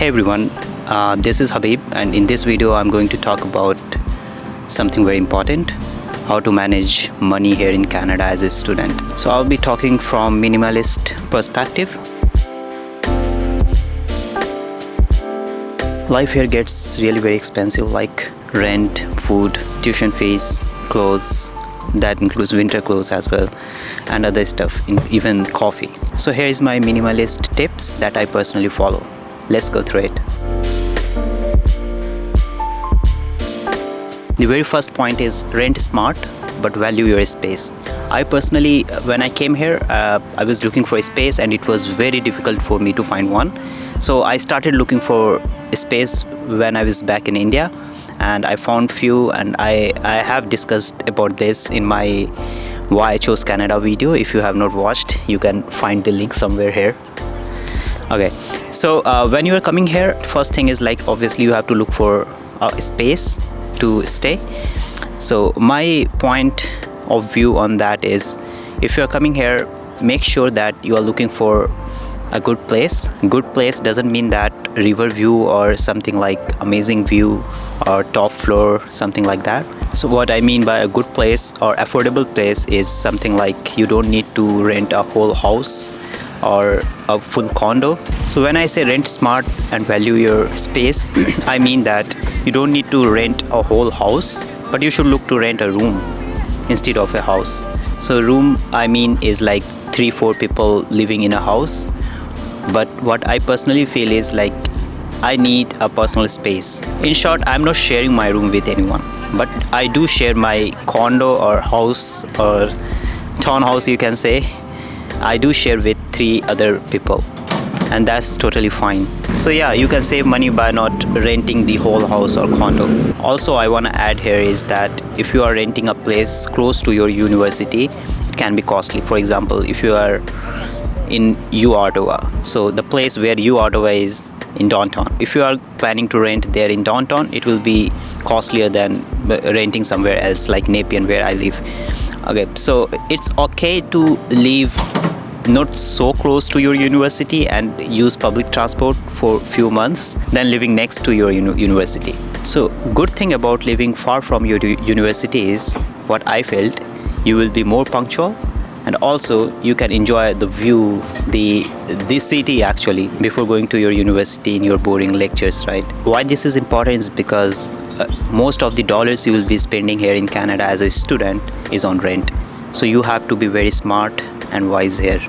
Hey everyone, this is Habib, and in this video I'm going to talk about something very important: how to manage money here in Canada as a student. So I'll be talking from minimalist perspective. Life here gets really very expensive, like rent, food, tuition fees, clothes. That includes winter clothes as well, and other stuff, even coffee. So here is my minimalist tips that I personally follow. Let's go through it. The very first point is rent smart but value your space. I personally, when I came here, I was looking for a space and it was very difficult for me to find one. So I started looking for a space when I was back in India, and I found few, and I have discussed about this in my Why I Chose Canada video. If you have not watched, you can find the link somewhere here. Okay, so when you are coming here, first thing is, like, obviously you have to look for a space to stay. So my point of view on that is, if you are coming here, make sure that you are looking for a good place. Good place doesn't mean that river view or something like amazing view or top floor, something like that. So what I mean by a good place or affordable place is something like you don't need to rent a whole house or a full condo. So when I say rent smart and value your space, I mean that you don't need to rent a whole house, but you should look to rent a room instead of a house. So room, I mean, is like 3-4 people living in a house. But what I personally feel is, like, I need a personal space. In short, I'm not sharing my room with anyone, but I do share my condo or house or townhouse, you can say. I do share with 3 other people, and that's totally fine. So yeah, you can save money by not renting the whole house or condo. Also, I want to add here is that if you are renting a place close to your university, it can be costly. For example, if you are in Ottawa, so the place where Ottawa is in downtown, if you are planning to rent there in downtown, it will be costlier than renting somewhere else, like Nepean, where I live. Okay, so it's okay to live not so close to your university and use public transport for few months than living next to your university. So good thing about living far from your university is, what I felt, you will be more punctual, and also you can enjoy the view, the city actually, before going to your university in your boring lectures, right? Why this is important is because most of the dollars you will be spending here in Canada as a student is on rent. So you have to be very smart and wise here.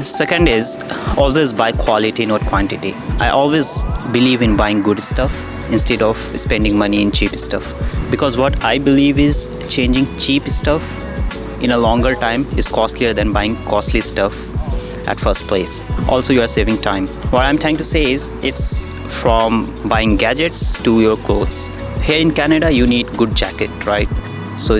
Second is, always buy quality, not quantity. I always believe in buying good stuff instead of spending money in cheap stuff, because what I believe is, changing cheap stuff in a longer time is costlier than buying costly stuff at first place. Also, you are saving time. What I'm trying to say is, it's from buying gadgets to your clothes. Here in Canada, you need good jacket, right? So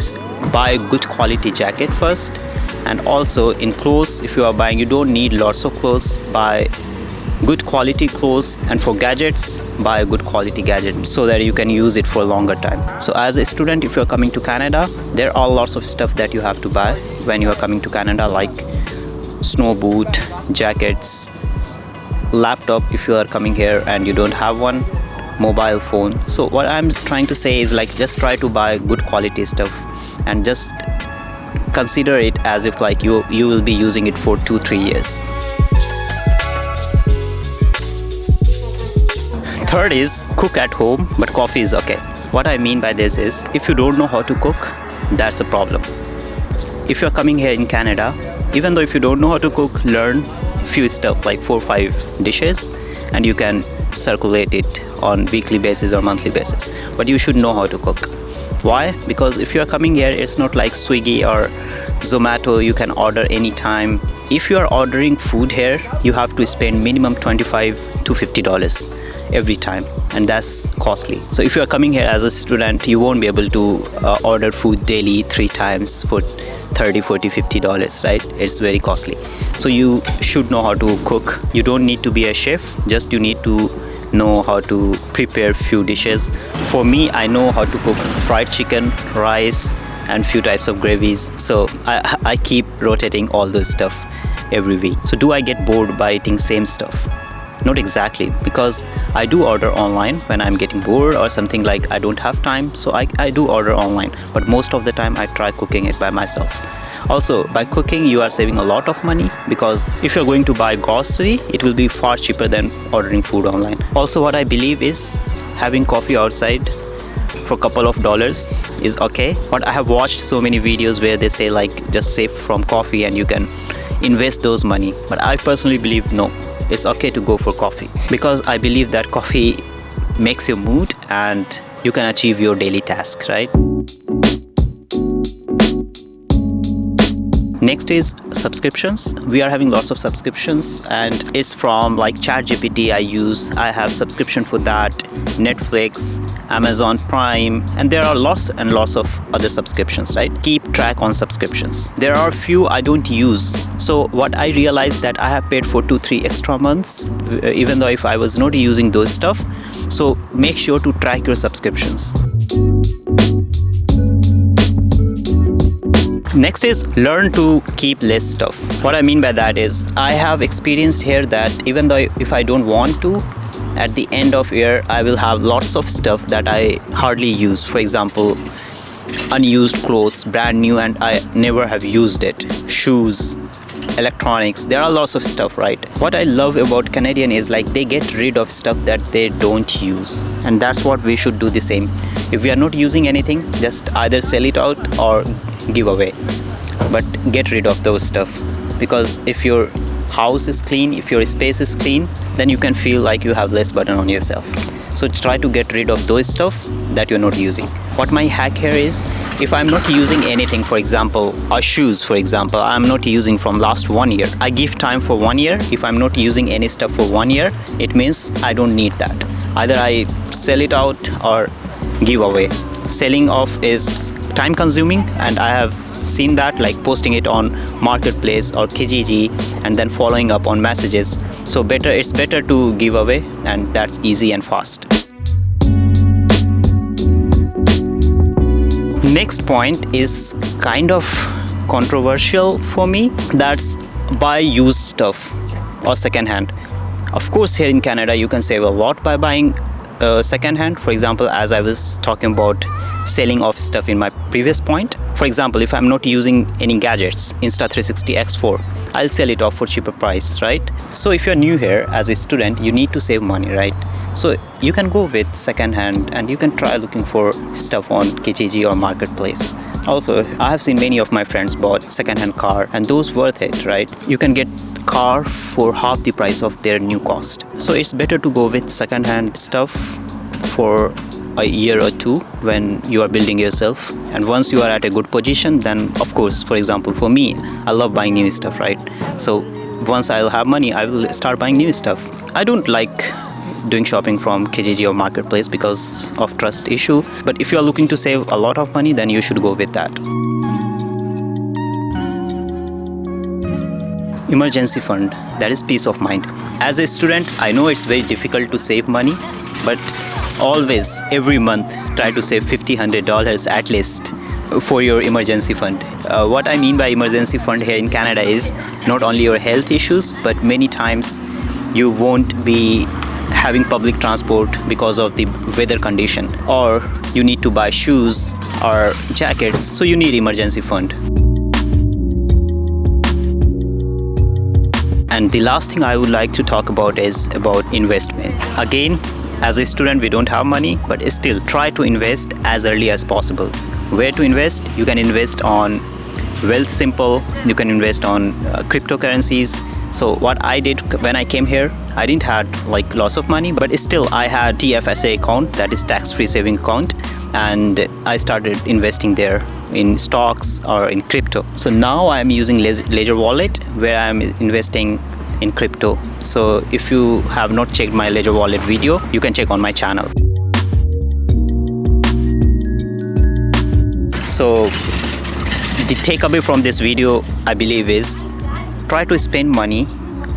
buy a good quality jacket first. And also in clothes, if you are buying, you don't need lots of clothes. Buy good quality clothes, and for gadgets, buy a good quality gadget so that you can use it for a longer time. So as a student, if you're coming to Canada, there are lots of stuff that you have to buy when you are coming to Canada, like snow boot, jackets, laptop if you are coming here and you don't have one, mobile phone. So what I'm trying to say is, like, just try to buy good quality stuff and just consider it as if like you will be using it for 2-3 years. Third is, cook at home, but coffee is okay. What I mean by this is, if you don't know how to cook, that's a problem. If you're coming here in Canada, even though if you don't know how to cook, learn few stuff like 4-5 dishes, and you can circulate it on weekly basis or monthly basis. But you should know how to cook. Why? Because if you are coming here, it's not like Swiggy or Zomato, you can order anytime. If you are ordering food here, you have to spend minimum $25 to $50 every time, and that's costly. So if you are coming here as a student, you won't be able to order food daily 3 times for $30, $40, $50, right? It's very costly. So you should know how to cook. You don't need to be a chef, just you need to know how to prepare few dishes. For me, I know how to cook fried chicken, rice, and few types of gravies. So I keep rotating all this stuff. every week. So do I get bored by eating same stuff? Not exactly, because I do order online when I'm getting bored or something like I don't have time, so I do order online, but most of the time I try cooking it by myself. Also, by cooking you are saving a lot of money, because if you're going to buy grocery, it will be far cheaper than ordering food online. Also, what I believe is having coffee outside for a couple of dollars is okay, but I have watched so many videos where they say like just save from coffee and you can invest those money, but I personally believe no, it's okay to go for coffee, because I believe that coffee makes your mood and you can achieve your daily tasks, right? Next is subscriptions. We are having lots of subscriptions, and it's from like ChatGPT I have subscription for that, Netflix, Amazon Prime, and there are lots and lots of other subscriptions, right? Keep track on subscriptions. There are few I don't use. So what I realized that I have paid for 2-3 extra months, even though if I was not using those stuff. So make sure to track your subscriptions. Next is learn to keep less stuff. What I mean by that is I have experienced here that even though if I don't want to, at the end of year I will have lots of stuff that I hardly use. For example, unused clothes, brand new, and I never have used it. Shoes, electronics, there are lots of stuff, right? What I love about Canadian is like they get rid of stuff that they don't use, and that's what we should do the same. If we are not using anything, just either sell it out or give away, but get rid of those stuff, because if your house is clean, if your space is clean, then you can feel like you have less burden on yourself. So try to get rid of those stuff that you're not using. What my hack here is, if I'm not using anything, for example shoes, for example, I'm not using from last 1 year, I give time for 1 year. If I'm not using any stuff for 1 year, it means I don't need that. Either I sell it out or give away. Selling off is time consuming, and I have seen that, like posting it on marketplace or Kijiji and then following up on messages. So it's better to give away, and that's easy and fast. Next point is kind of controversial for me. That's buy used stuff or second hand. Of course, here in Canada you can save a lot by buying second hand. For example, as I was talking about selling off stuff in my previous point, for example, if I'm not using any gadgets, Insta360 X4, I'll sell it off for cheaper price, right? So if you're new here as a student, you need to save money, right? So you can go with second hand and you can try looking for stuff on Kijiji or marketplace. Also, I have seen many of my friends bought second hand car, and those worth it, right? You can get car for half the price of their new cost. So it's better to go with second hand stuff for a year or two when you are building yourself, and once you are at a good position, then of course, for example, for me, I love buying new stuff, right? So once I'll have money, I will start buying new stuff. I don't like doing shopping from Kijiji or marketplace because of trust issue, but if you are looking to save a lot of money, then you should go with that. Emergency fund, that is peace of mind. As a student, I know it's very difficult to save money, but always every month try to save $100 at least for your emergency fund. What I mean by emergency fund here in Canada is not only your health issues, but many times you won't be having public transport because of the weather condition, or you need to buy shoes or jackets, so you need emergency fund. And the last thing I would like to talk about is about investment. Again, as a student, we don't have money, but still try to invest as early as possible. Where to invest? You can invest on Wealthsimple, you can invest on cryptocurrencies. So what I did when I came here, I didn't have like lots of money, but still I had TFSA account, that is tax-free saving account, and I started investing there in stocks or in crypto. So now I'm using Ledger Wallet, where I'm investing in crypto. So if you have not checked my Ledger Wallet video, you can check on my channel. So the takeaway from this video, I believe, is try to spend money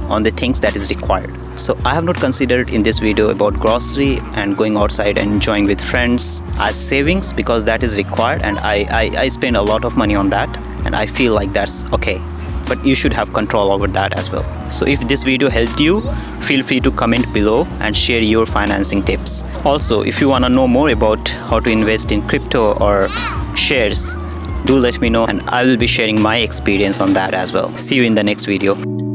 on the things that is required. So I have not considered in this video about grocery and going outside and enjoying with friends as savings, because that is required, and I spend a lot of money on that, and I feel like that's okay. but you should have control over that as well. So if this video helped you, feel free to comment below and share your financing tips. Also, if you want to know more about how to invest in crypto or shares, do let me know and I will be sharing my experience on that as well. See you in the next video.